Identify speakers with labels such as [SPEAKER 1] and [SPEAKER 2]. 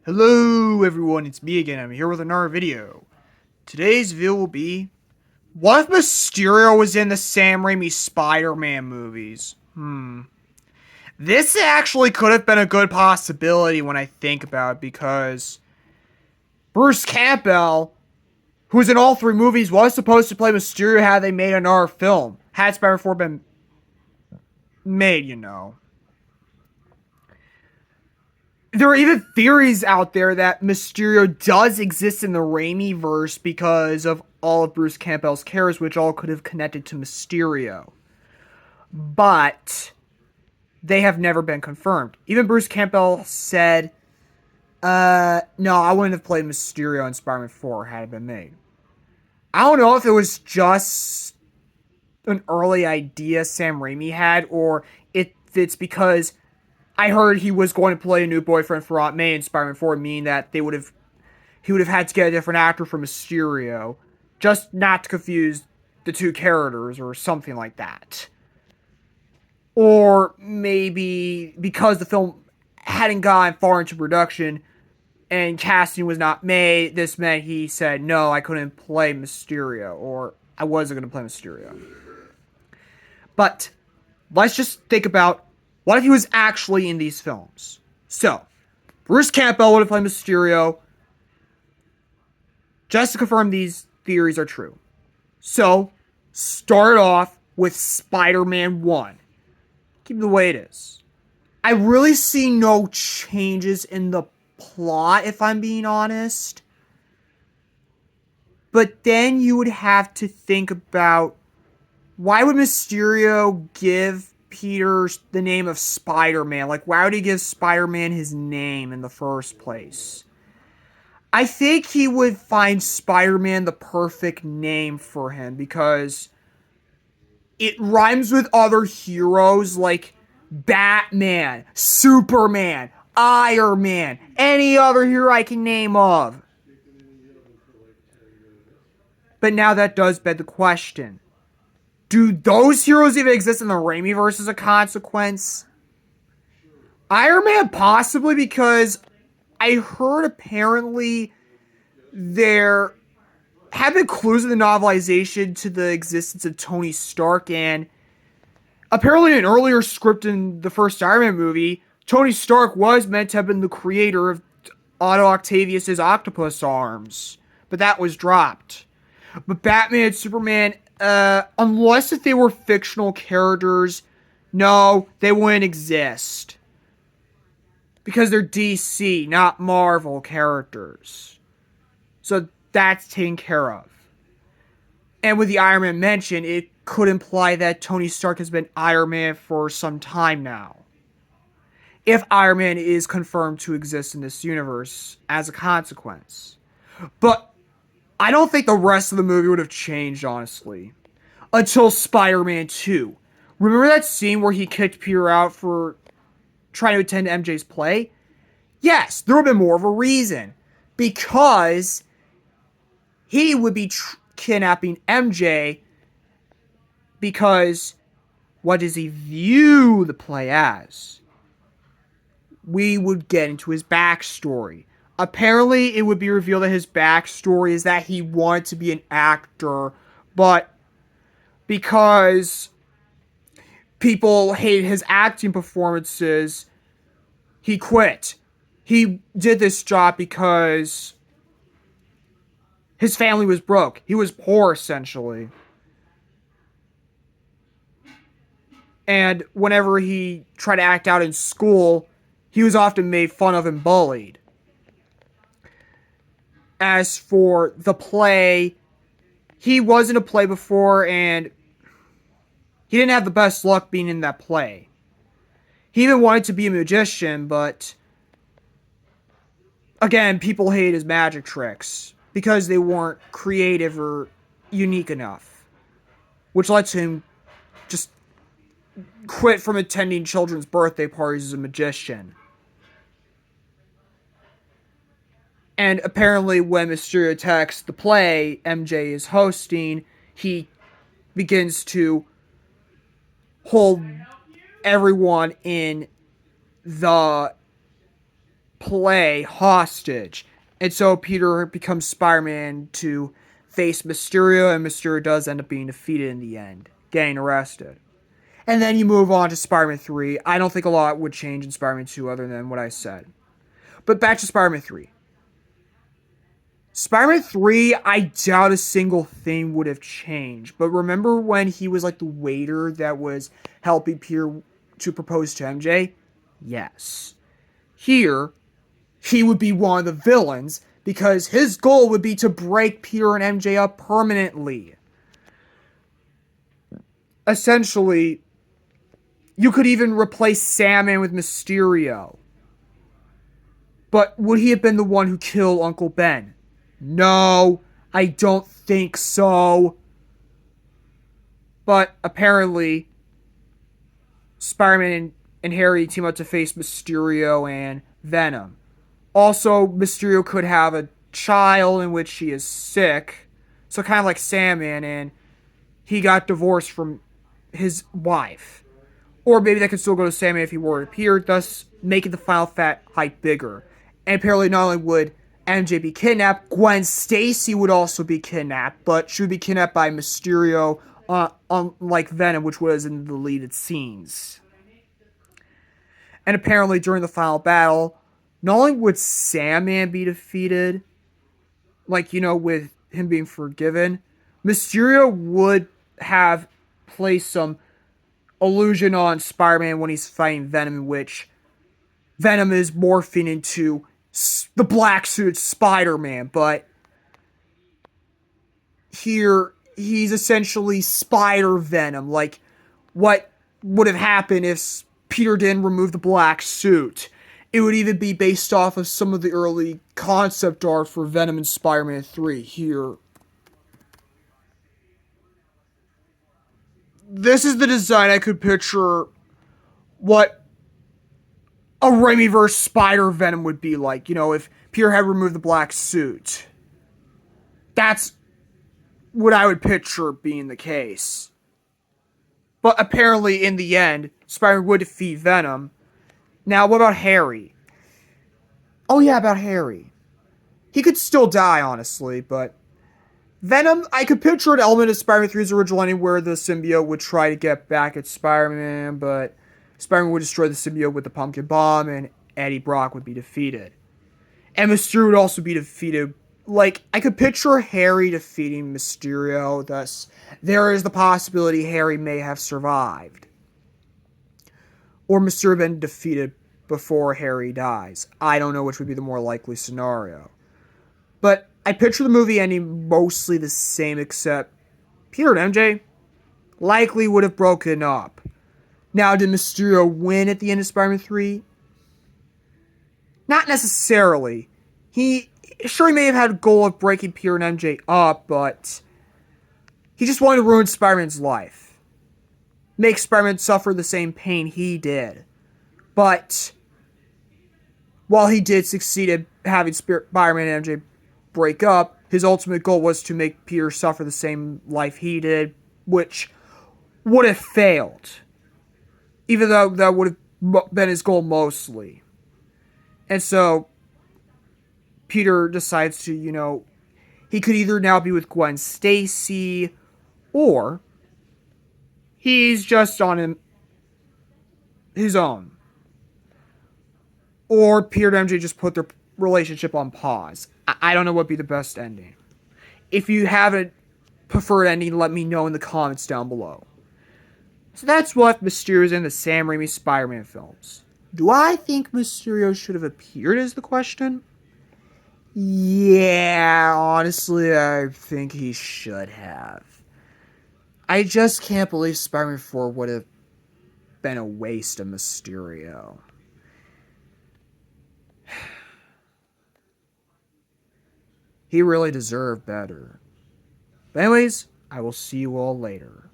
[SPEAKER 1] Hello everyone, it's me again. I'm here with another video. Today's video will be, what if Mysterio was in the Sam Raimi Spider-Man movies? This actually could have been a good possibility when I think about it, because Bruce Campbell, who's in all three movies, was supposed to play Mysterio had they made another film. Had Spider-Man 4 been made. There are even theories out there that Mysterio does exist in the Raimi verse because of all of Bruce Campbell's characters, which all could have connected to Mysterio. But they have never been confirmed. Even Bruce Campbell said, no, I wouldn't have played Mysterio in Spider-Man 4 had it been made. I don't know if it was just an early idea Sam Raimi had, or if it's because I heard he was going to play a new boyfriend for Aunt May in Spider-Man 4, meaning that he would have had to get a different actor for Mysterio, just not to confuse the two characters or something like that. Or maybe because the film hadn't gotten far into production and casting was not made, this meant he said, no, I couldn't play Mysterio, or I wasn't going to play Mysterio. But let's just think about, what if he was actually in these films? So, Bruce Campbell would have played Mysterio. Just to confirm these theories are true. So, start off with Spider-Man 1. Keep it the way it is. I really see no changes in the plot, if I'm being honest. But then you would have to think about, why would Mysterio give Peter the name of Spider-Man? Like, why would he give Spider-Man his name in the first place? I think he would find Spider-Man the perfect name for him because it rhymes with other heroes like Batman, Superman, Iron Man, any other hero I can name of. But now that does beg the question, do those heroes even exist in the Raimi-verse as a consequence? Iron Man possibly, because I heard apparently there have been clues in the novelization to the existence of Tony Stark, and apparently in an earlier script in the first Iron Man movie, Tony Stark was meant to have been the creator of Otto Octavius' octopus arms, but that was dropped. But Batman and Superman, unless if they were fictional characters, no, they wouldn't exist. Because they're DC, not Marvel characters. So that's taken care of. And with the Iron Man mention, it could imply that Tony Stark has been Iron Man for some time now. If Iron Man is confirmed to exist in this universe as a consequence. But I don't think the rest of the movie would have changed, honestly. Until Spider-Man 2. Remember that scene where he kicked Peter out for trying to attend MJ's play? Yes, there would have been more of a reason. Because he would be kidnapping MJ because what does he view the play as? We would get into his backstory. Apparently, it would be revealed that his backstory is that he wanted to be an actor, but because people hated his acting performances, he quit. He did this job because his family was broke. He was poor, essentially. And whenever he tried to act out in school, he was often made fun of and bullied. As for the play, he was in a play before, and he didn't have the best luck being in that play. He even wanted to be a magician, but again, people hated his magic tricks because they weren't creative or unique enough, which led to him just quit from attending children's birthday parties as a magician. And apparently when Mysterio attacks the play MJ is hosting, he begins to hold everyone in the play hostage. And so Peter becomes Spider-Man to face Mysterio, and Mysterio does end up being defeated in the end, getting arrested. And then you move on to Spider-Man 3. I don't think a lot would change in Spider-Man 2 other than what I said. But back to Spider-Man 3. Spider-Man 3, I doubt a single thing would have changed. But remember when he was like the waiter that was helping Peter to propose to MJ? Yes. Here, he would be one of the villains because his goal would be to break Peter and MJ up permanently. Essentially, you could even replace Sandman with Mysterio. But would he have been the one who killed Uncle Ben? No, I don't think so. But apparently, Spider-Man and Harry team up to face Mysterio and Venom. Also, Mysterio could have a child in which he is sick. So kind of like Sandman, and he got divorced from his wife. Or maybe that could still go to Sandman if he were to appear, thus making the final fight bigger. And apparently not only would MJ be kidnapped, Gwen Stacy would also be kidnapped, but she would be kidnapped by Mysterio, unlike Venom, which was in the deleted scenes. And apparently during the final battle, not only would Sandman be defeated, like, with him being forgiven, Mysterio would have placed some illusion on Spider-Man when he's fighting Venom, in which Venom is morphing into the black suit Spider-Man, but here he's essentially Spider Venom. Like, what would have happened if Peter didn't remove the black suit? It would even be based off of some of the early concept art for Venom and Spider-Man 3 here. This is the design I could picture what a Raimi versus Spider Venom would be like, if Peter had removed the black suit. That's what I would picture being the case. But apparently, in the end, Spider-Man would defeat Venom. Now, what about Harry? Oh yeah, about Harry. He could still die, honestly, but Venom, I could picture an element of Spider-Man 3's original ending where the symbiote would try to get back at Spider-Man, but Spider-Man would destroy the symbiote with the pumpkin bomb, and Eddie Brock would be defeated. And Mysterio would also be defeated. Like, I could picture Harry defeating Mysterio, thus there is the possibility Harry may have survived. Or Mysterio been defeated before Harry dies. I don't know which would be the more likely scenario. But I picture the movie ending mostly the same, except Peter and MJ likely would have broken up. Now, did Mysterio win at the end of Spider-Man 3? Not necessarily. He may have had a goal of breaking Peter and MJ up, but he just wanted to ruin Spider-Man's life. Make Spider-Man suffer the same pain he did. But while he did succeed at having Spider-Man and MJ break up, his ultimate goal was to make Peter suffer the same life he did, which would have failed. Even though that would have been his goal mostly. And so Peter decides to, he could either now be with Gwen Stacy, or he's just on his own. Or Peter and MJ just put their relationship on pause. I don't know what would be the best ending. If you have a preferred ending, let me know in the comments down below. So that's what Mysterio's in the Sam Raimi Spider-Man films. Do I think Mysterio should have appeared is the question? Yeah, honestly, I think he should have. I just can't believe Spider-Man 4 would have been a waste of Mysterio. He really deserved better. But anyways, I will see you all later.